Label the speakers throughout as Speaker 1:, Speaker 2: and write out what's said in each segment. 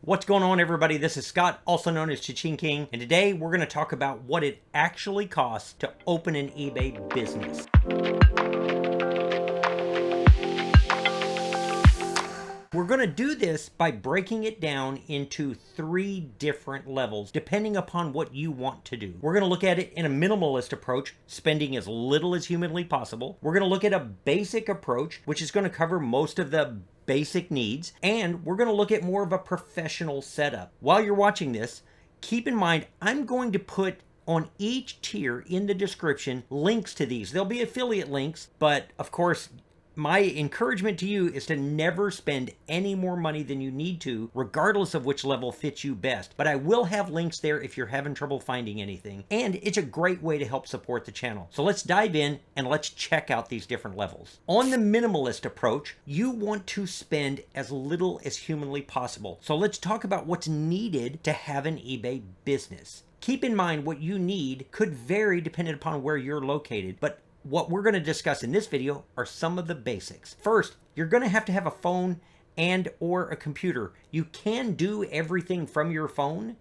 Speaker 1: What's going on, everybody? This is Scott, also known as ChaChingKing, and today we're going to talk about what it actually costs to open an eBay business. We're going to do this by breaking it down into 3 different levels, depending upon what you want to do. We're going to look at it in a minimalist approach, spending as little as humanly possible. We're going to look at a basic approach, which is going to cover most of the basic needs, and we're going to look at more of a professional setup. While you're watching this, keep in mind, I'm going to put on each tier in the description links to these. There'll be affiliate links, but of course, my encouragement to you is to never spend any more money than you need to, regardless of which level fits you best. But I will have links there if you're having trouble finding anything. And it's a great way to help support the channel. So let's dive in and let's check out these different levels. On the minimalist approach, you want to spend as little as humanly possible. So let's talk about what's needed to have an eBay business. Keep in mind what you need could vary depending upon where you're located, but what we're going to discuss in this video are some of the basics. First, you're going to have a phone and or a computer. You can do everything from your phone,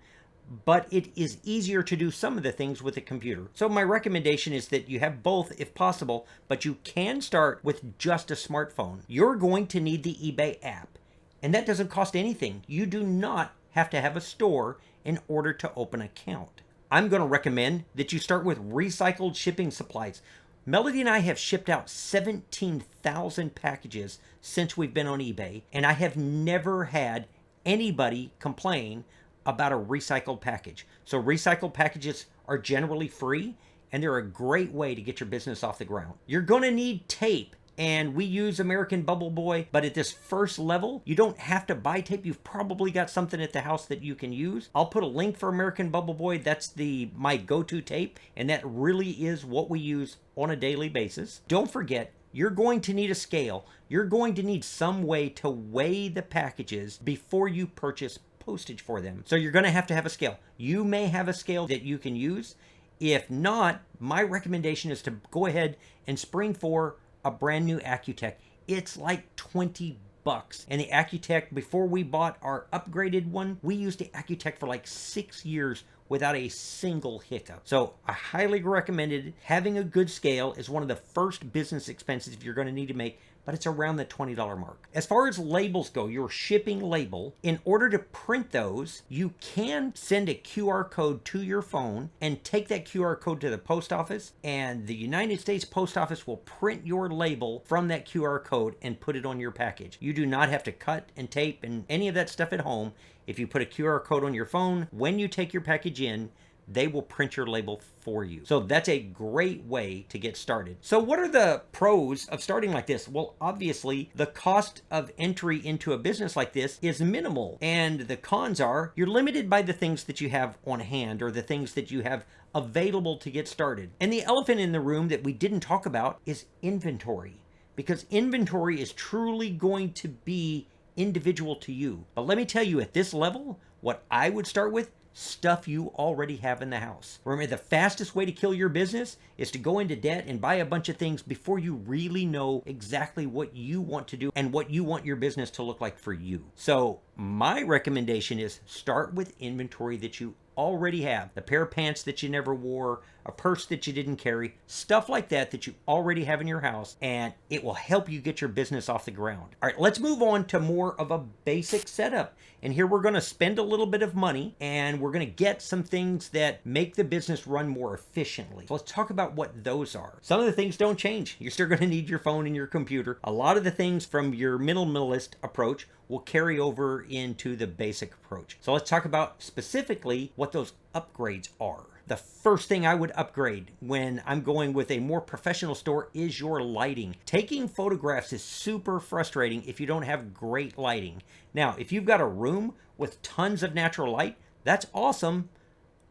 Speaker 1: but it is easier to do some of the things with a computer. So my recommendation is that you have both if possible, but you can start with just a smartphone. You're going to need the eBay app, and that doesn't cost anything. You do not have to have a store in order to open an account. I'm going to recommend that you start with recycled shipping supplies. Melody and I have shipped out 17,000 packages since we've been on eBay, and I have never had anybody complain about a recycled package. So recycled packages are generally free, and they're a great way to get your business off the ground. You're going to need tape, and we use American Bubble Boy, but at this first level, you don't have to buy tape. You've probably got something at the house that you can use. I'll put a link for American Bubble Boy. That's my go-to tape, and that really is what we use on a daily basis. Don't forget, you're going to need a scale. You're going to need some way to weigh the packages before you purchase postage for them. So you're going to have a scale. You may have a scale that you can use. If not, my recommendation is to go ahead and spring for a brand new ACCUTECK. It's like 20 bucks. And the ACCUTECK, before we bought our upgraded one, we used the ACCUTECK for like 6 years without a single hiccup. So I highly recommend it. Having a good scale is one of the first business expenses you're going to need to make, but it's around the $20 mark. As far as labels go, your shipping label, in order to print those, you can send a QR code to your phone and take that QR code to the post office, and the United States Post Office will print your label from that QR code and put it on your package. You do not have to cut and tape and any of that stuff at home. If you put a QR code on your phone, when you take your package in, they will print your label for you. So that's a great way to get started. So what are the pros of starting like this? Well, obviously, the cost of entry into a business like this is minimal. And the cons are you're limited by the things that you have on hand or the things that you have available to get started. And the elephant in the room that we didn't talk about is inventory, because inventory is truly going to be individual to you. But let me tell you, at this level, what I would start with, stuff you already have in the house. Remember, the fastest way to kill your business is to go into debt and buy a bunch of things before you really know exactly what you want to do and what you want your business to look like for you. So my recommendation is start with inventory that you already have. The pair of pants that you never wore, a purse that you didn't carry, stuff like that that you already have in your house, and it will help you get your business off the ground. All right, let's move on to more of a basic setup. And here we're going to spend a little bit of money, and we're going to get some things that make the business run more efficiently. So let's talk about what those are. Some of the things don't change. You're still going to need your phone and your computer. A lot of the things from your minimalist approach will carry over into the basic approach. So let's talk about specifically what those upgrades are. The first thing I would upgrade when I'm going with a more professional store is your lighting. Taking photographs is super frustrating if you don't have great lighting. Now, if you've got a room with tons of natural light, that's awesome,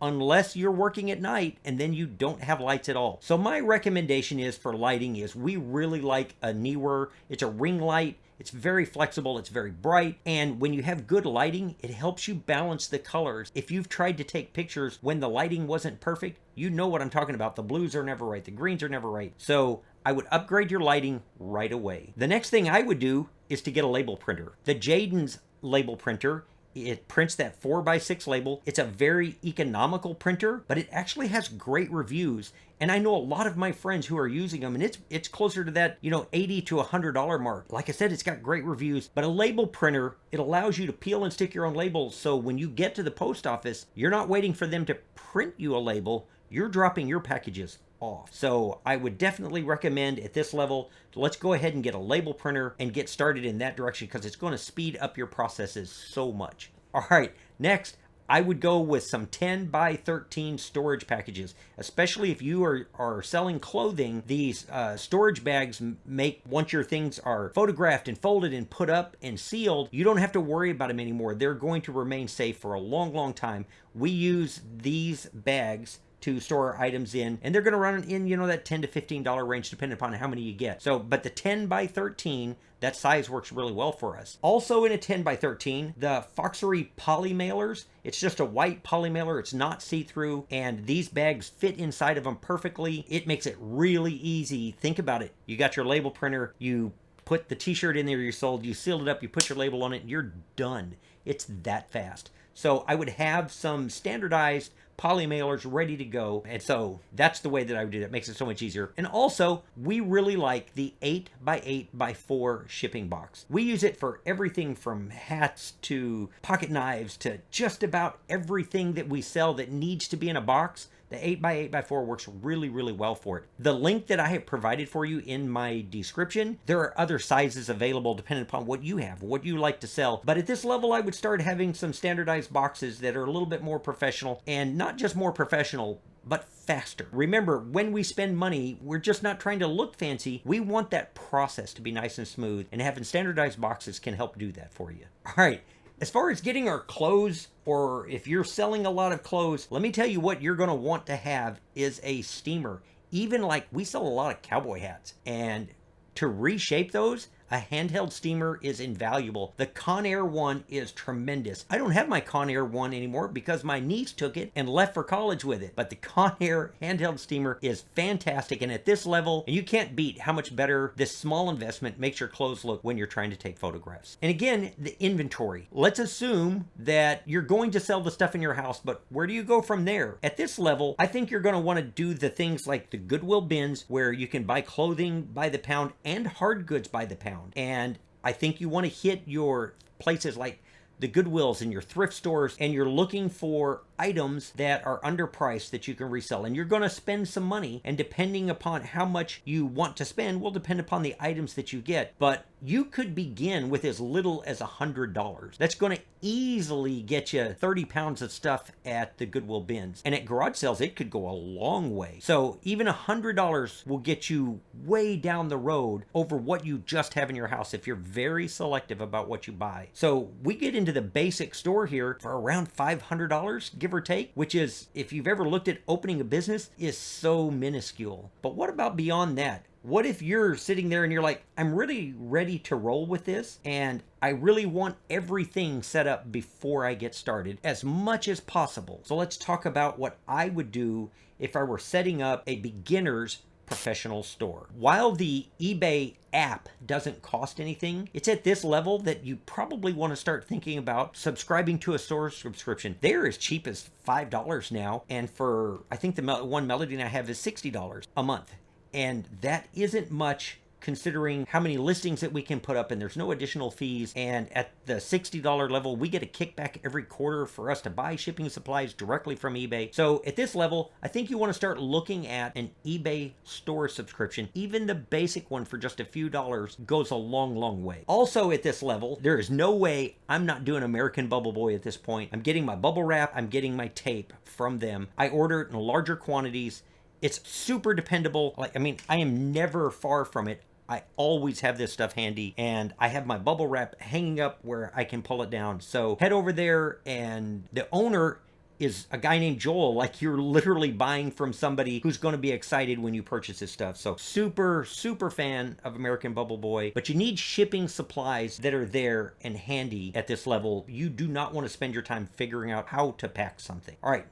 Speaker 1: unless you're working at night and then you don't have lights at all. So my recommendation is for lighting is we really like a NEEWER. It's a ring light. It's very flexible, it's very bright, and when you have good lighting, it helps you balance the colors. If you've tried to take pictures when the lighting wasn't perfect, you know what I'm talking about. The blues are never right, the greens are never right. So I would upgrade your lighting right away. The next thing I would do is to get a label printer. The JADENS label printer It prints that 4x6 label. It's a very economical printer, but it actually has great reviews. And I know a lot of my friends who are using them, and it's closer to that, you know, $80 to $100 mark. Like I said, it's got great reviews. But a label printer, it allows you to peel and stick your own labels. So when you get to the post office, you're not waiting for them to print you a label. You're dropping your packages off. So I would definitely recommend at this level, let's go ahead and get a label printer and get started in that direction, because it's going to speed up your processes so much. All right, next, I would go with some 10 by 13 storage packages, especially if you are selling clothing. These storage bags make, once your things are photographed and folded and put up and sealed, you don't have to worry about them anymore. They're going to remain safe for a long, long time. We use these bags to store our items in, and they're going to run in, you know, that $10 to $15 range depending upon how many you get. So, but the 10 by 13, that size works really well for us. Also in a 10 by 13, the Fuxury poly mailers. It's just a white poly mailer. It's not see-through, and these bags fit inside of them perfectly. It makes it really easy. Think about it. You got your label printer, you put the t-shirt in there you sold, you sealed it up, you put your label on it, and you're done. It's that fast. So I would have some standardized poly mailers ready to go, and so that's the way that I would do that. It makes it so much easier. And also, we really like the 8 by 8 by 4 shipping box. We use it for everything from hats to pocket knives to just about everything that we sell that needs to be in a box. The 8 by 8 by 4 works really, really well for it. The link that I have provided for you in my description, there are other sizes available depending upon what you have, what you like to sell. But at this level, I would start having some standardized boxes that are a little bit more professional, and not just more professional, but faster. Remember, when we spend money, we're just not trying to look fancy. We want that process to be nice and smooth, and having standardized boxes can help do that for you. All right. As far as getting our clothes, or if you're selling a lot of clothes, let me tell you what you're going to want to have is a steamer. Even like we sell a lot of cowboy hats, and to reshape those, a handheld steamer is invaluable. The Conair one is tremendous. I don't have my Conair one anymore because my niece took it and left for college with it. But the Conair handheld steamer is fantastic. And at this level, you can't beat how much better this small investment makes your clothes look when you're trying to take photographs. And again, the inventory. Let's assume that you're going to sell the stuff in your house, but where do you go from there? At this level, I think you're going to want to do the things like the Goodwill bins, where you can buy clothing by the pound and hard goods by the pound. And I think you want to hit your places like the Goodwills and your thrift stores, and you're looking for items that are underpriced that you can resell, and you're going to spend some money, and depending upon how much you want to spend will depend upon the items that you get. But you could begin with as little as $100. That's going to easily get you 30 pounds of stuff at the Goodwill bins, and at garage sales it could go a long way. So even $100 will get you way down the road over what you just have in your house if you're very selective about what you buy. So we get into the basic store here for around $500, give or take, which is, if you've ever looked at opening a business, is so minuscule. But what about beyond that? What if you're sitting there and you're like, I'm really ready to roll with this, and I really want everything set up before I get started as much as possible. So let's talk about what I would do if I were setting up a beginner's professional store. While the eBay app doesn't cost anything, it's at this level that you probably want to start thinking about subscribing to a store subscription. They're as cheap as $5 now, and for, I think the one Melody I have is $60 a month. And that isn't much considering how many listings that we can put up, and there's no additional fees. And at the $60 level, we get a kickback every quarter for us to buy shipping supplies directly from eBay. So at this level, I think you want to start looking at an eBay store subscription. Even the basic one for just a few dollars goes a long, long way. Also at this level, there is no way I'm not doing American Bubble Boy at this point. I'm getting my bubble wrap, I'm getting my tape from them. I order it in larger quantities. It's super dependable. Like, I mean, I am never far from it. I always have this stuff handy, and I have my bubble wrap hanging up where I can pull it down. So head over there, and the owner is a guy named Joel. Like, you're literally buying from somebody who's going to be excited when you purchase this stuff. So super, super fan of American Bubble Boy, but you need shipping supplies that are there and handy at this level. You do not want to spend your time figuring out how to pack something. All right.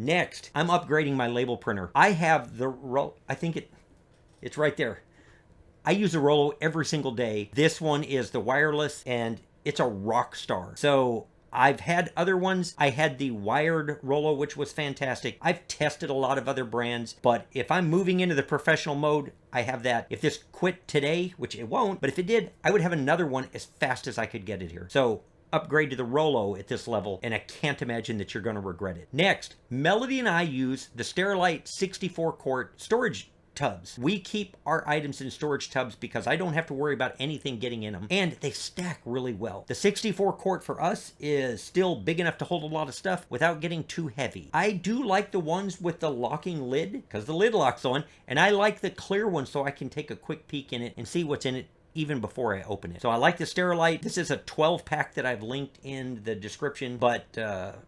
Speaker 1: Next, I'm upgrading my label printer. I have the Rollo, I think it's right there. I use a Rollo every single day. This one is the wireless, and it's a rock star. So I've had other ones. I had the wired Rollo, which was fantastic. I've tested a lot of other brands, but if I'm moving into the professional mode, I have that. If this quit today, which it won't, but if it did, I would have another one as fast as I could get it here. So upgrade to the Rollo at this level, and I can't imagine that you're going to regret it. Next, Melody and I use the Sterilite 64 quart storage tubs. We keep our items in storage tubs because I don't have to worry about anything getting in them, and they stack really well. The 64 quart for us is still big enough to hold a lot of stuff without getting too heavy. I do like the ones with the locking lid because the lid locks on, and I like the clear one so I can take a quick peek in it and see what's in it even before I open it. So I like the Sterilite. This is a 12 pack that I've linked in the description, but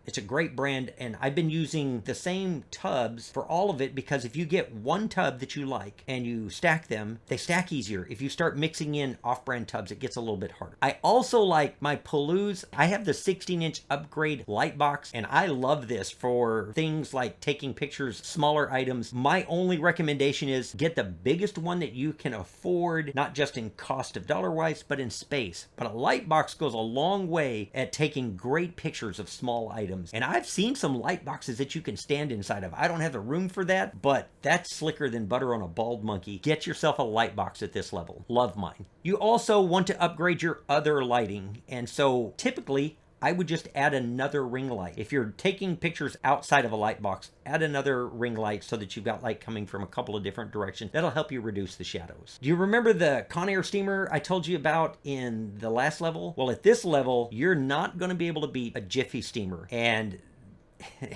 Speaker 1: it's a great brand, and I've been using the same tubs for all of it because if you get one tub that you like and you stack them, they stack easier. If you start mixing in off-brand tubs, it gets a little bit harder. I also like my PULUZ. I have the 16-inch upgrade light box, and I love this for things like taking pictures, smaller items. My only recommendation is get the biggest one that you can afford, not just in cost of dollar-wise, but in space. But a light box goes a long way at taking great pictures of small items. And I've seen some light boxes that you can stand inside of. I don't have the room for that, but that's slicker than butter on a bald monkey. Get yourself a light box at this level. Love mine. You also want to upgrade your other lighting. And so typically, I would just add another ring light. If you're taking pictures outside of a light box, add another ring light so that you've got light coming from a couple of different directions. That'll help you reduce the shadows. Do you remember the Conair steamer I told you about in the last level? Well, at this level, you're not going to be able to beat a Jiffy steamer. And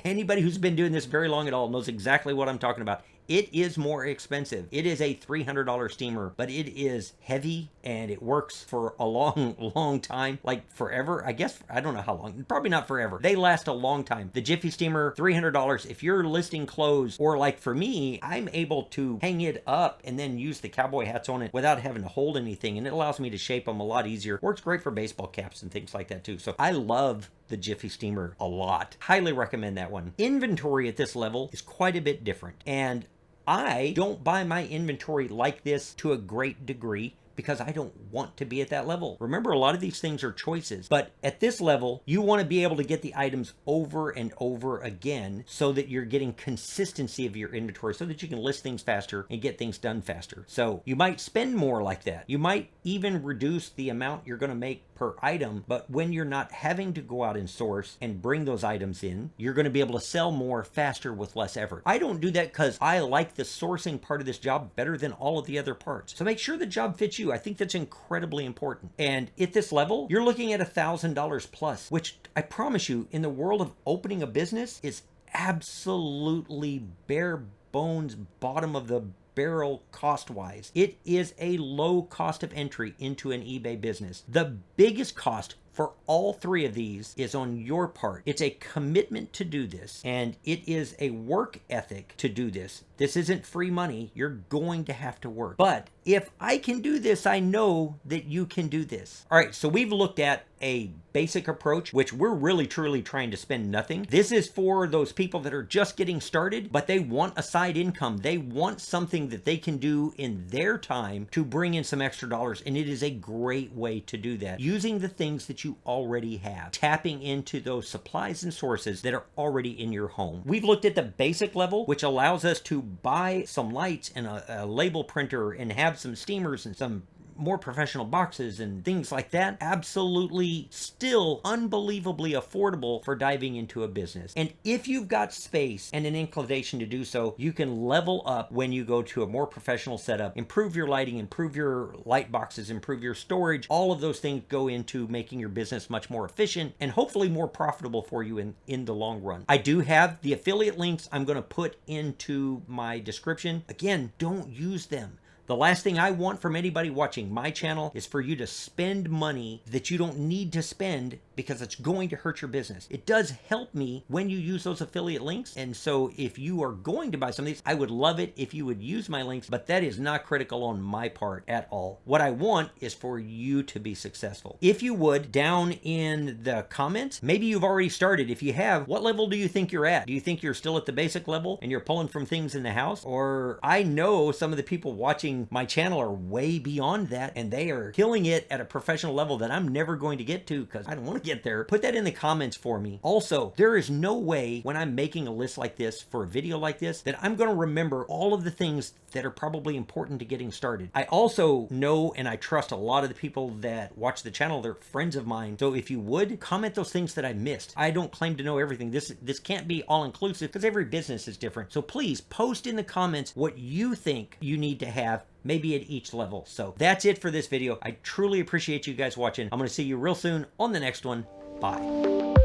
Speaker 1: anybody who's been doing this very long at all knows exactly what I'm talking about. It is more expensive. It is a $300 steamer, but it is heavy and it works for a long time, like forever. I guess, I don't know how long, probably not forever. They last a long time. The Jiffy steamer, $300. If you're listing clothes, or like for me, I'm able to hang it up and then use the cowboy hats on it without having to hold anything, and it allows me to shape them a lot easier. Works great for baseball caps and things like that too. So I love the Jiffy steamer a lot. Highly recommend that one. Inventory at this level is quite a bit different, and I don't buy my inventory like this to a great degree because I don't want to be at that level. Remember, a lot of these things are choices, but at this level, you want to be able to get the items over and over again so that you're getting consistency of your inventory so that you can list things faster and get things done faster. So you might spend more like that. You might even reduce the amount you're going to make per item, but when you're not having to go out and source and bring those items in, you're going to be able to sell more faster with less effort. I don't do that because I like the sourcing part of this job better than all of the other parts. So make sure the job fits you. I think that's incredibly important. And at this level, you're looking at $1,000 plus, which I promise you, in the world of opening a business, is absolutely bare bones, bottom of the barrel cost-wise. It is a low cost of entry into an eBay business. The biggest cost for all three of these is on your part. It's a commitment to do this, and it is a work ethic to do this. This isn't free money. You're going to have to work. But if I can do this, I know that you can do this. All right, so we've looked at a basic approach, which we're really truly trying to spend nothing. This is for those people that are just getting started, but they want a side income. They want something that they can do in their time to bring in some extra dollars, and it is a great way to do that. Using the things that you already have, tapping into those supplies and sources that are already in your home. We've looked at the basic level, which allows us to buy some lights and a label printer and have some steamers and some more professional boxes and things like that. Absolutely still unbelievably affordable for diving into a business. And if you've got space and an inclination to do so, you can level up when you go to a more professional setup, improve your lighting, improve your light boxes, improve your storage. All of those things go into making your business much more efficient and hopefully more profitable for you in the long run. I do have the affiliate links I'm going to put into my description. Again, don't use them. The last thing I want from anybody watching my channel is for you to spend money that you don't need to spend because it's going to hurt your business. It does help me when you use those affiliate links. And so if you are going to buy some of these, I would love it if you would use my links, but that is not critical on my part at all. What I want is for you to be successful. If you would, down in the comments, maybe you've already started. If you have, what level do you think you're at? Do you think you're still at the basic level and you're pulling from things in the house? Or I know some of the people watching watching my channel are way beyond that, and they are killing it at a professional level that I'm never going to get to because I don't want to get there. Put that in the comments for me. Also, there is no way when I'm making a list like this for a video like this that I'm going to remember all of the things that are probably important to getting started. I also know and I trust a lot of the people that watch the channel. They're friends of mine. So if you would, comment those things that I missed. I don't claim to know everything. This can't be all-inclusive because every business is different. So please post in the comments what you think you need to have, maybe at each level. So that's it for this video. I truly appreciate you guys watching. I'm going to see you real soon on the next one. Bye.